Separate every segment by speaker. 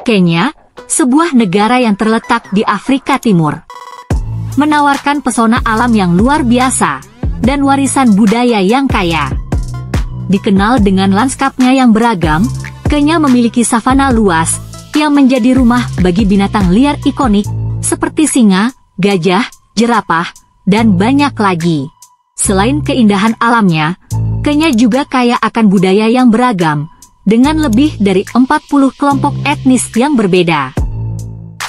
Speaker 1: Kenya, sebuah negara yang terletak di Afrika Timur, menawarkan pesona alam yang luar biasa dan warisan budaya yang kaya. Dikenal dengan lanskapnya yang beragam, Kenya memiliki savana luas yang menjadi rumah bagi binatang liar ikonik seperti singa, gajah, jerapah, dan banyak lagi. Selain keindahan alamnya, Kenya juga kaya akan budaya yang beragam, dengan lebih dari 40 kelompok etnis yang berbeda.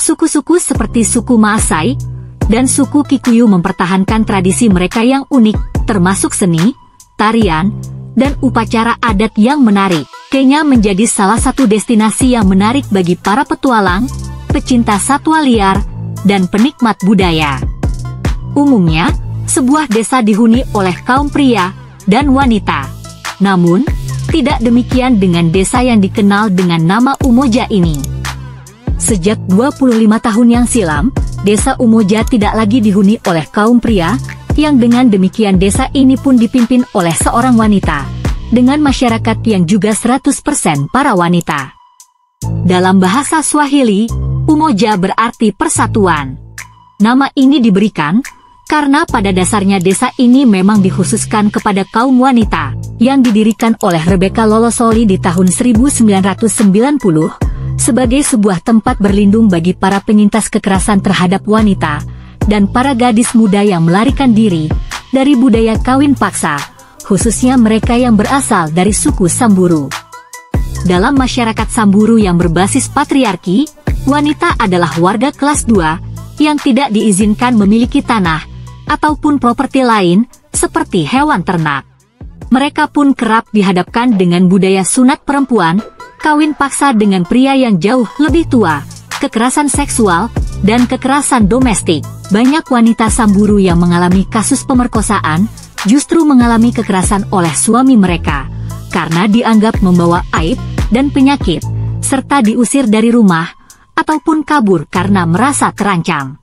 Speaker 1: Suku-suku seperti suku Maasai dan suku Kikuyu mempertahankan tradisi mereka yang unik, termasuk seni, tarian, dan upacara adat yang menarik. Kenya menjadi salah satu destinasi yang menarik bagi para petualang, pecinta satwa liar, dan penikmat budaya. Umumnya, sebuah desa dihuni oleh kaum pria dan wanita. Namun, tidak demikian dengan desa yang dikenal dengan nama Umoja ini. Sejak 25 tahun yang silam, desa Umoja tidak lagi dihuni oleh kaum pria, yang dengan demikian desa ini pun dipimpin oleh seorang wanita, dengan masyarakat yang juga 100% para wanita. Dalam bahasa Swahili, Umoja berarti persatuan. Nama ini diberikan karena pada dasarnya desa ini memang dikhususkan kepada kaum wanita, yang didirikan oleh Rebecca Lolosoli di tahun 1990, sebagai sebuah tempat berlindung bagi para penyintas kekerasan terhadap wanita, dan para gadis muda yang melarikan diri dari budaya kawin paksa, khususnya mereka yang berasal dari suku Samburu. Dalam masyarakat Samburu yang berbasis patriarki, wanita adalah warga kelas 2, yang tidak diizinkan memiliki tanah, ataupun properti lain, seperti hewan ternak. Mereka pun kerap dihadapkan dengan budaya sunat perempuan, kawin paksa dengan pria yang jauh lebih tua, kekerasan seksual, dan kekerasan domestik. Banyak wanita Samburu yang mengalami kasus pemerkosaan, justru mengalami kekerasan oleh suami mereka, karena dianggap membawa aib dan penyakit, serta diusir dari rumah, ataupun kabur karena merasa terancam.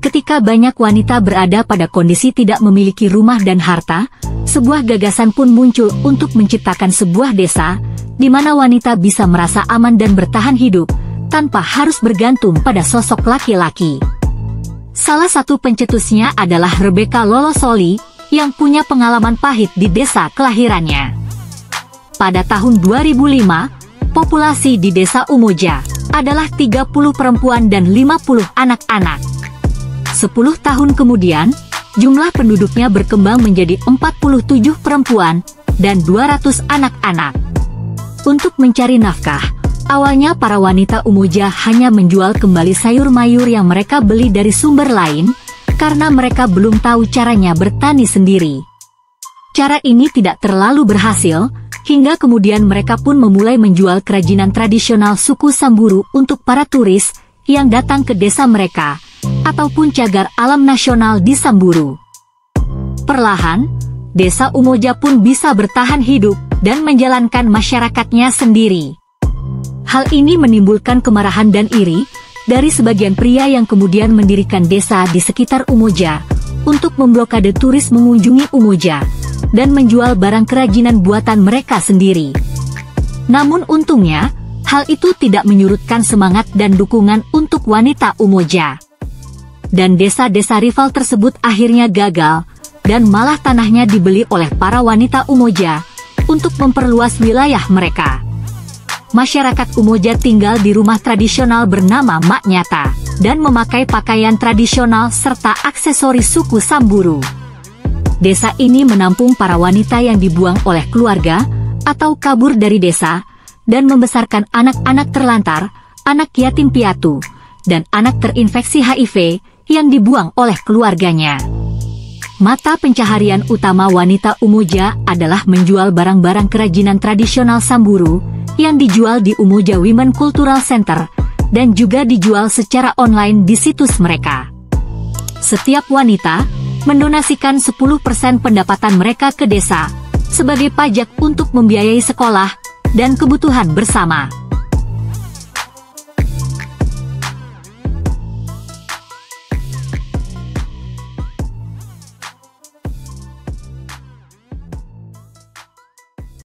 Speaker 1: Ketika banyak wanita berada pada kondisi tidak memiliki rumah dan harta, sebuah gagasan pun muncul untuk menciptakan sebuah desa, di mana wanita bisa merasa aman dan bertahan hidup, tanpa harus bergantung pada sosok laki-laki. Salah satu pencetusnya adalah Rebecca Lolosoli, yang punya pengalaman pahit di desa kelahirannya. Pada tahun 2005, populasi di desa Umoja adalah 30 perempuan dan 50 anak-anak. 10 tahun kemudian, jumlah penduduknya berkembang menjadi 47 perempuan dan 200 anak-anak. Untuk mencari nafkah, awalnya para wanita Umoja hanya menjual kembali sayur mayur yang mereka beli dari sumber lain, karena mereka belum tahu caranya bertani sendiri. Cara ini tidak terlalu berhasil, hingga kemudian mereka pun memulai menjual kerajinan tradisional suku Samburu untuk para turis yang datang ke desa mereka, ataupun cagar alam nasional di Samburu. Perlahan, desa Umoja pun bisa bertahan hidup dan menjalankan masyarakatnya sendiri. Hal ini menimbulkan kemarahan dan iri dari sebagian pria yang kemudian mendirikan desa di sekitar Umoja untuk memblokade turis mengunjungi Umoja dan menjual barang kerajinan buatan mereka sendiri. Namun untungnya, hal itu tidak menyurutkan semangat dan dukungan untuk wanita Umoja. Dan desa-desa rival tersebut akhirnya gagal, dan malah tanahnya dibeli oleh para wanita Umoja untuk memperluas wilayah mereka. Masyarakat Umoja tinggal di rumah tradisional bernama Mak Nyata, dan memakai pakaian tradisional serta aksesoris suku Samburu. Desa ini menampung para wanita yang dibuang oleh keluarga, atau kabur dari desa, dan membesarkan anak-anak terlantar, anak yatim piatu, dan anak terinfeksi HIV, yang dibuang oleh keluarganya. Mata pencaharian utama wanita Umoja adalah menjual barang-barang kerajinan tradisional Samburu, yang dijual di Umoja Women Cultural Center, dan juga dijual secara online di situs mereka. Setiap wanita mendonasikan 10% pendapatan mereka ke desa, sebagai pajak untuk membiayai sekolah dan kebutuhan bersama.